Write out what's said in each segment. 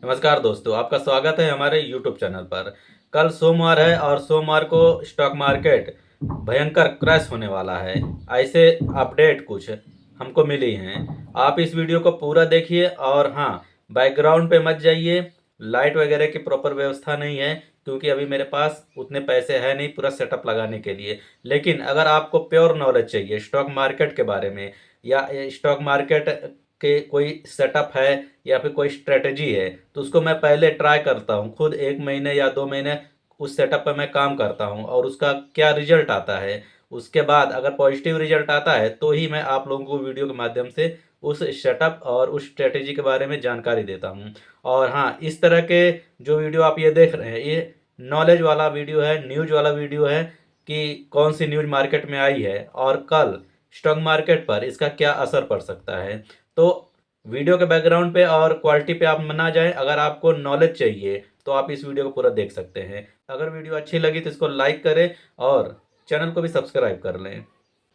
नमस्कार दोस्तों, आपका स्वागत है हमारे यूट्यूब चैनल पर। कल सोमवार है और सोमवार को स्टॉक मार्केट भयंकर क्रैश होने वाला है। ऐसे अपडेट कुछ हमको मिली हैं। आप इस वीडियो को पूरा देखिए और हाँ, बैकग्राउंड पे मत जाइए। लाइट वगैरह की प्रॉपर व्यवस्था नहीं है क्योंकि अभी मेरे पास उतने पैसे हैं नहीं पूरा सेटअप लगाने के लिए। लेकिन अगर आपको प्योर नॉलेज चाहिए स्टॉक मार्केट के बारे में या स्टॉक मार्केट के कोई सेटअप है या फिर कोई स्ट्रेटजी है, तो उसको मैं पहले ट्राई करता हूँ खुद 1 महीने या 2 महीने उस सेटअप पे मैं काम करता हूँ और उसका क्या रिजल्ट आता है। उसके बाद अगर पॉजिटिव रिजल्ट आता है तो ही मैं आप लोगों को वीडियो के माध्यम से उस सेटअप और उस स्ट्रेटजी के बारे में जानकारी देता हूँ। और हाँ, इस तरह के जो वीडियो आप ये देख रहे हैं, ये नॉलेज वाला वीडियो है, न्यूज़ वाला वीडियो है कि कौन सी न्यूज़ मार्केट में आई है और कल स्टॉक मार्केट पर इसका क्या असर पड़ सकता है। तो वीडियो के बैकग्राउंड पे और क्वालिटी पे आप ना जाएं। अगर आपको नॉलेज चाहिए तो आप इस वीडियो को पूरा देख सकते हैं। अगर वीडियो अच्छी लगी तो इसको लाइक करें और चैनल को भी सब्सक्राइब कर लें।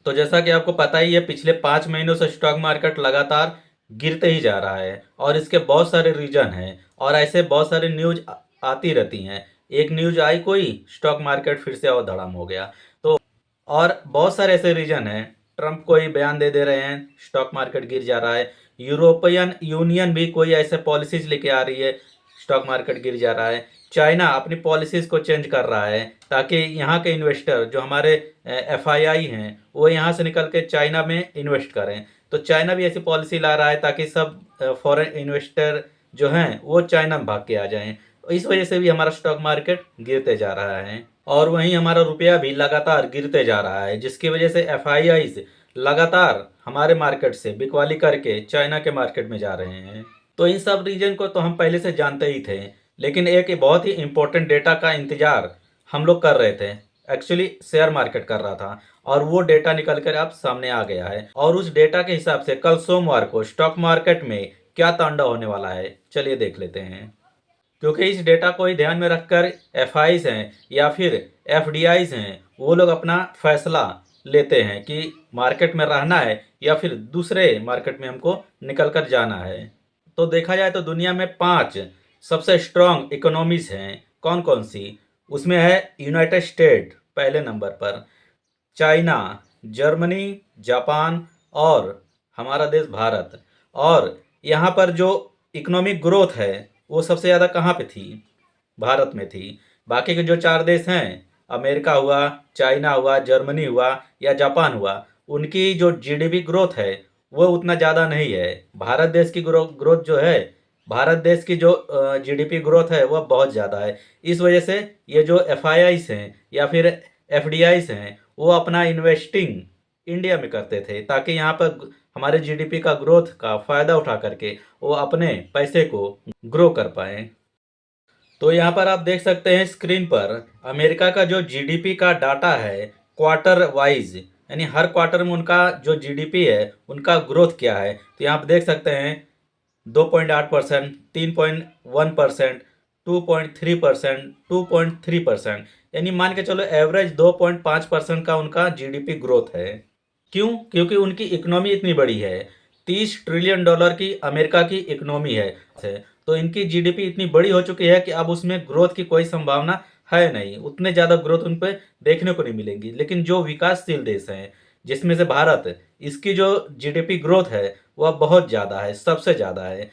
तो जैसा कि आपको पता ही है, पिछले 5 महीनों से स्टॉक मार्केट लगातार गिरते ही जा रहा है और इसके बहुत सारे रीजन हैं और ऐसे बहुत सारे न्यूज आती रहती हैं। एक न्यूज आई कोई, स्टॉक मार्केट फिर से और धड़ाम हो गया। तो और बहुत सारे ऐसे रीजन हैं। ट्रंप कोई बयान दे रहे हैं, स्टॉक मार्केट गिर जा रहा है। यूरोपियन यूनियन भी कोई ऐसे पॉलिसीज लेके आ रही है, स्टॉक मार्केट गिर जा रहा है। चाइना अपनी पॉलिसीज को चेंज कर रहा है ताकि यहाँ के इन्वेस्टर जो हमारे एफआईआई हैं वो यहाँ से निकल के चाइना में इन्वेस्ट करें। तो चाइना भी ऐसी पॉलिसी ला रहा है ताकि सब फॉरेन इन्वेस्टर जो हैं वो चाइना में भाग के आ जाएं। तो इस वजह से भी हमारा स्टॉक मार्केट गिरते जा रहा है और वहीं हमारा रुपया भी लगातार गिरते जा रहा है, जिसकी वजह से एफआईआई लगातार हमारे मार्केट से बिकवाली करके चाइना के मार्केट में जा रहे हैं। तो इन सब रीजन को तो हम पहले से जानते ही थे, लेकिन एक बहुत ही इम्पोर्टेंट डेटा का इंतजार हम लोग कर रहे थे। एक्चुअली शेयर मार्केट कर रहा था और वो डेटा निकल कर अब सामने आ गया है और उस डेटा के हिसाब से कल सोमवार को स्टॉक मार्केट में क्या तांडव होने वाला है, चलिए देख लेते हैं। क्योंकि इस डेटा को ही ध्यान में रखकर एफआईज हैं या फिर एफडीआईज हैं, वो लोग अपना फैसला लेते हैं कि मार्केट में रहना है या फिर दूसरे मार्केट में हमको निकल कर जाना है। तो देखा जाए तो दुनिया में 5 सबसे स्ट्रांग इकोनॉमीज हैं। कौन कौन सी? उसमें है यूनाइटेड स्टेट पहले नंबर पर, चाइना, जर्मनी, जापान और हमारा देश भारत। और यहाँ पर जो इकोनॉमिक ग्रोथ है वो सबसे ज़्यादा कहाँ पे थी? भारत में थी। बाकी के जो 4 देश हैं, अमेरिका हुआ, चाइना हुआ, जर्मनी हुआ या जापान हुआ, उनकी जो जीडीपी ग्रोथ है वो उतना ज़्यादा नहीं है। भारत देश की ग्रोथ जो है, भारत देश की जो जीडीपी ग्रोथ है वह बहुत ज़्यादा है। इस वजह से ये जो एफआईआईस हैं या फिर एफडीआईस हैं वो अपना इन्वेस्टिंग इंडिया में करते थे ताकि यहाँ पर हमारे जीडीपी का ग्रोथ का फ़ायदा उठा करके वो अपने पैसे को ग्रो कर पाएँ। तो यहाँ पर आप देख सकते हैं स्क्रीन पर अमेरिका का जो जीडीपी का डाटा है क्वार्टर वाइज, यानी हर क्वार्टर में उनका जो जीडीपी है उनका ग्रोथ क्या है। तो यहाँ आप देख सकते हैं 2.8%, 3.1%, 2.3%, 2.3%, यानी मान के चलो एवरेज 2.5% का उनका जीडीपी ग्रोथ है। क्यों? क्योंकि उनकी इकोनॉमी इतनी बड़ी है। 30 ट्रिलियन डॉलर की अमेरिका की इकोनॉमी है। तो इनकी जीडीपी इतनी बड़ी हो चुकी है कि अब उसमें ग्रोथ की कोई संभावना है नहीं, उतने ज़्यादा ग्रोथ उन पर देखने को नहीं मिलेंगी। लेकिन जो विकासशील देश हैं जिसमें से भारत, इसकी जो जीडीपी ग्रोथ है वह बहुत ज़्यादा है, सबसे ज़्यादा है।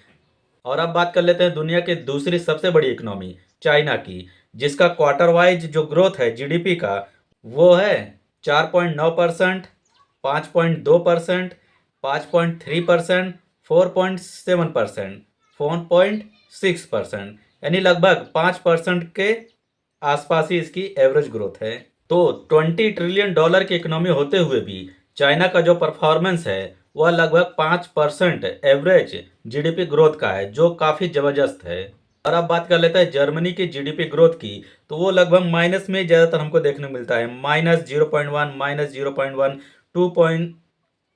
और अब बात कर लेते हैं दुनिया की दूसरी सबसे बड़ी इकोनॉमी चाइना की, जिसका क्वार्टर वाइज जो ग्रोथ है जीडीपी का वो है 4.9%, 5.2%, 5.3%, 4.7%, 4.6%, यानी लगभग 5% के आसपास ही इसकी एवरेज ग्रोथ है। तो 20 ट्रिलियन डॉलर की इकोनॉमी होते हुए भी चाइना का जो परफॉर्मेंस है वह लगभग 5% एवरेज जीडीपी ग्रोथ का है, जो काफ़ी ज़बरदस्त है। और अब बात कर लेते हैं जर्मनी की जीडीपी ग्रोथ की, तो वो लगभग माइनस में ज़्यादातर हमको देखने को मिलता है। -0.1, -0.1,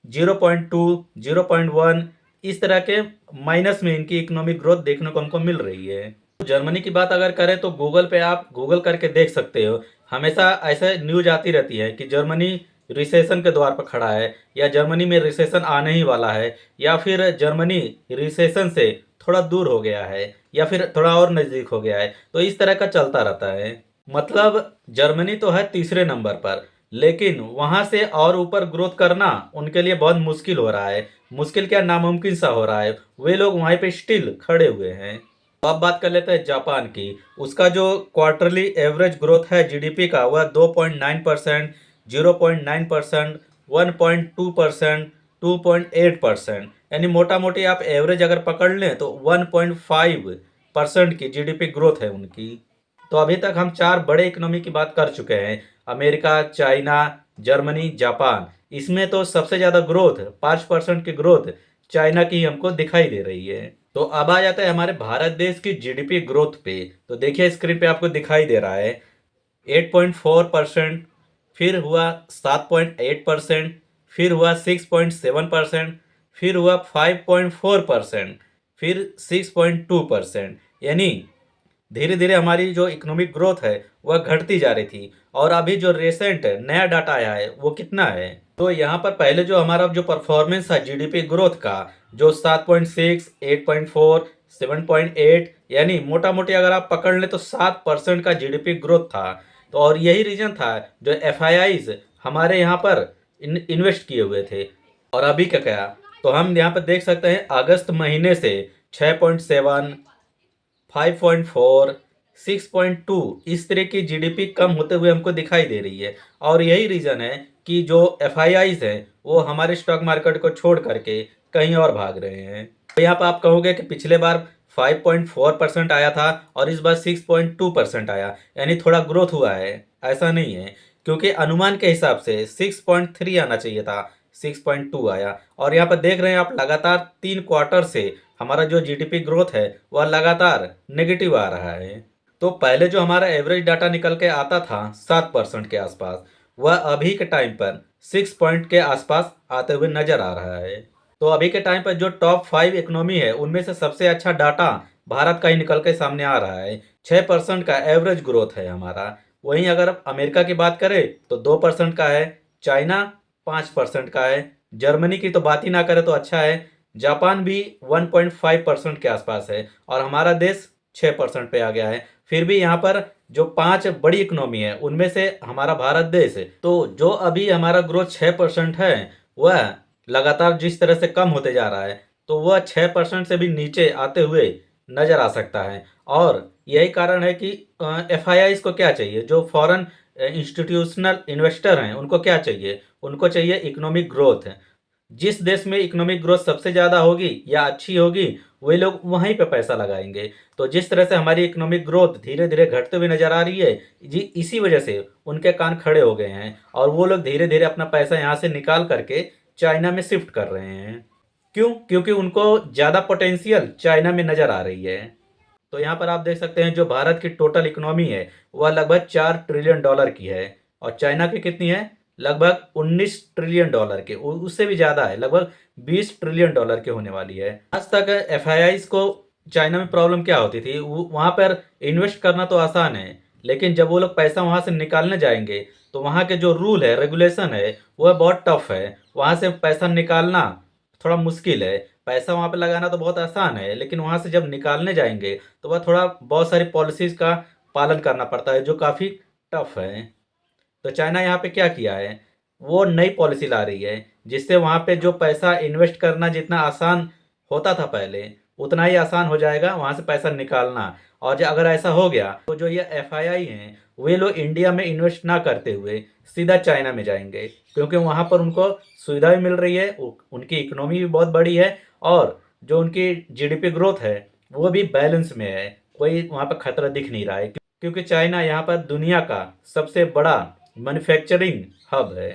0.2, 0.1, इस तरह के माइनस में इनकी इकोनॉमिक ग्रोथ देखने को हमको मिल रही है। जर्मनी की बात अगर करें तो गूगल पे आप गूगल करके देख सकते हो, हमेशा ऐसे न्यूज आती रहती है कि जर्मनी रिसेशन के द्वार पर खड़ा है या जर्मनी में रिसेशन आने ही वाला है या फिर जर्मनी रिसेशन से थोड़ा दूर हो गया है या फिर थोड़ा और नज़दीक हो गया है, तो इस तरह का चलता रहता है। मतलब जर्मनी तो है तीसरे नंबर पर, लेकिन वहाँ से और ऊपर ग्रोथ करना उनके लिए बहुत मुश्किल हो रहा है। मुश्किल क्या, नामुमकिन सा हो रहा है। वे लोग वहीं पे स्टिल खड़े हुए हैं। तो अब बात कर लेते हैं जापान की। उसका जो क्वार्टरली एवरेज ग्रोथ है जीडीपी का, वह 2.9%, 0.9%, 1.2%, 2.8%, यानी मोटा मोटी आप एवरेज अगर पकड़ लें तो 1.5% की जीडीपी ग्रोथ है उनकी। तो अभी तक हम चार बड़े इकोनॉमी की बात कर चुके हैं, अमेरिका, चाइना, जर्मनी, जापान। इसमें तो सबसे ज़्यादा ग्रोथ 5% की ग्रोथ चाइना की हमको दिखाई दे रही है। तो अब आ जाता है हमारे भारत देश की जीडीपी ग्रोथ पे। तो देखिए स्क्रीन पे आपको दिखाई दे रहा है 8.4%, फिर हुआ 7.8%, फिर हुआ 6.7%, फिर हुआ 5.4%, फिर 6.2%। यानी धीरे धीरे हमारी जो इकोनॉमिक ग्रोथ है वह घटती जा रही थी। और अभी जो रिसेंट नया डाटा आया है वो कितना है, तो यहाँ पर पहले जो हमारा जो परफॉर्मेंस है जीडीपी ग्रोथ का, जो 7.6, 8.4, 7.8, यानी मोटा मोटी अगर आप पकड़ लें तो 7% का जीडीपी ग्रोथ था। तो और यही रीजन था जो एफआईआईज हमारे यहाँ पर इन्वेस्ट किए हुए थे। और अभी क्या क्या, तो हम यहाँ पर देख सकते हैं अगस्त महीने से 6.7, 5.4, 6.2 इस तरह की जीडीपी कम होते हुए हमको दिखाई दे रही है। और यही रीज़न है कि जो एफआईआईज हैं वो हमारे स्टॉक मार्केट को छोड़ करके कहीं और भाग रहे हैं। तो यहाँ पर आप कहोगे कि पिछले बार 5.4% आया था और इस बार 6.2% आया, यानी थोड़ा ग्रोथ हुआ है। ऐसा नहीं है, क्योंकि अनुमान के हिसाब से 6.3 आना चाहिए था, 6.2 आया। और यहाँ पर देख रहे हैं आप लगातार 3 क्वार्टर से हमारा जो जीडीपी ग्रोथ है वह लगातार नेगेटिव आ रहा है। तो पहले जो हमारा एवरेज डाटा निकल के आता था 7% के आसपास, वह अभी के टाइम पर 6 पॉइंट के आसपास आते हुए नजर आ रहा है। तो अभी के टाइम पर जो टॉप 5 इकोनॉमी है उनमें से सबसे अच्छा डाटा भारत का ही निकल के सामने आ रहा है। 6% का एवरेज ग्रोथ है हमारा। वहीं अगर अमेरिका की बात करें तो 2% का है, चाइना 5% का है, जर्मनी की तो बात ही ना करें तो अच्छा है, जापान भी 1.5% के आसपास है, और हमारा देश 6% पे आ गया है। फिर भी यहाँ पर जो 5 बड़ी इकोनॉमी है उनमें से हमारा भारत देश है। तो जो अभी हमारा ग्रोथ 6% है वह लगातार जिस तरह से कम होते जा रहा है, तो वह 6% से भी नीचे आते हुए नजर आ सकता है। और यही कारण है कि एफआईआई को क्या चाहिए, जो फॉरेन इंस्टीट्यूशनल इन्वेस्टर हैं उनको क्या चाहिए, उनको चाहिए इकोनॉमिक ग्रोथ। जिस देश में इकोनॉमिक ग्रोथ सबसे ज़्यादा होगी या अच्छी होगी वही लोग वहीं पे पैसा लगाएंगे। तो जिस तरह से हमारी इकोनॉमिक ग्रोथ धीरे धीरे घटते हुए नजर आ रही है जी, इसी वजह से उनके कान खड़े हो गए हैं और वो लोग धीरे धीरे अपना पैसा यहाँ से निकाल करके चाइना में शिफ्ट कर रहे हैं। क्यों? क्योंकि उनको ज़्यादा पोटेंशियल चाइना में नज़र आ रही है। तो यहाँ पर आप देख सकते हैं जो भारत की टोटल इकोनॉमी है वह लगभग $4 ट्रिलियन की है, और चाइना की कितनी है, लगभग $19 ट्रिलियन के, उससे भी ज़्यादा है, लगभग $20 ट्रिलियन के होने वाली है। आज तक एफआईआई को चाइना में प्रॉब्लम क्या होती थी, वहाँ पर इन्वेस्ट करना तो आसान है, लेकिन जब वो लोग पैसा वहाँ से निकालने जाएंगे तो वहाँ के जो रूल है, रेगुलेशन है, वह बहुत टफ है। वहाँ से पैसा निकालना थोड़ा मुश्किल है। पैसा वहाँ पे लगाना तो बहुत आसान है, लेकिन वहाँ से जब निकालने जाएंगे तो वह थोड़ा बहुत सारी पॉलिसीज का पालन करना पड़ता है जो काफ़ी टफ है। तो चाइना यहाँ पे क्या किया है, वो नई पॉलिसी ला रही है जिससे वहाँ पे जो पैसा इन्वेस्ट करना जितना आसान होता था पहले, उतना ही आसान हो जाएगा वहाँ से पैसा निकालना। और जो अगर ऐसा हो गया तो जो ये एफआईआई हैं वे लोग इंडिया में इन्वेस्ट ना करते हुए सीधा चाइना में जाएंगे, क्योंकि वहाँ पर उनको सुविधा भी मिल रही है, उनकी इकोनॉमी भी बहुत बड़ी है, और जो उनकी जीडीपी ग्रोथ है वो भी बैलेंस में है। कोई वहाँ पर खतरा दिख नहीं रहा है, क्योंकि चाइना यहाँ पर दुनिया का सबसे बड़ा मैन्युफैक्चरिंग हब है।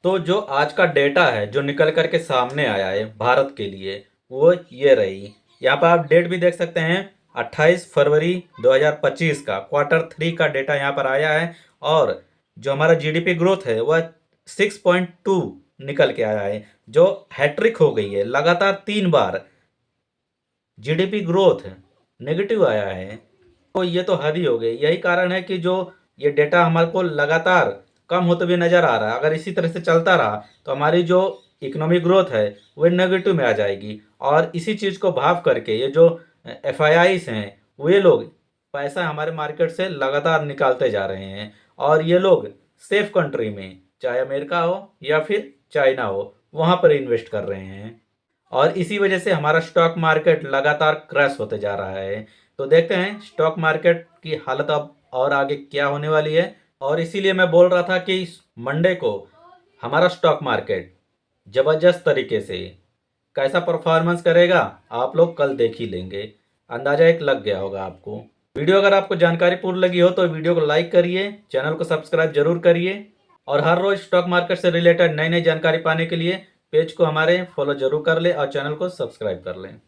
तो जो आज का डेटा है जो निकल कर के सामने आया है भारत के लिए, वो ये रही। यहाँ पर आप डेट भी देख सकते हैं, 28 फरवरी 2025 का Q3 का डेटा यहाँ पर आया है। और जो हमारा जीडीपी ग्रोथ है वह 6.2 निकल के आया है, जो हैट्रिक हो गई है। लगातार 3 बार जीडीपी ग्रोथ नेगेटिव आया है, तो ये तो हद ही हो गई। यही कारण है कि जो ये डेटा हमारे को लगातार कम होते हुए नज़र आ रहा है। अगर इसी तरह से चलता रहा तो हमारी जो इकोनॉमिक ग्रोथ है वो नेगेटिव में आ जाएगी, और इसी चीज़ को भाव करके ये जो FIIs हैं, वे लोग पैसा हमारे मार्केट से लगातार निकालते जा रहे हैं और ये लोग सेफ कंट्री में, चाहे अमेरिका हो या फिर चाइना हो, वहाँ पर इन्वेस्ट कर रहे हैं और इसी वजह से हमारा स्टॉक मार्केट लगातार क्रैश होते जा रहा है। तो देखते हैं स्टॉक मार्केट की हालत अब और आगे क्या होने वाली है। और इसीलिए मैं बोल रहा था कि इस मंडे को हमारा स्टॉक मार्केट ज़बरदस्त तरीके से कैसा परफॉर्मेंस करेगा आप लोग कल देख ही लेंगे, अंदाजा एक लग गया होगा आपको। वीडियो अगर आपको जानकारीपूर्ण लगी हो तो वीडियो को लाइक करिए, चैनल को सब्सक्राइब जरूर करिए और हर रोज स्टॉक मार्केट से रिलेटेड नई नई जानकारी पाने के लिए पेज को हमारे फॉलो जरूर कर ले और चैनल को सब्सक्राइब कर लें।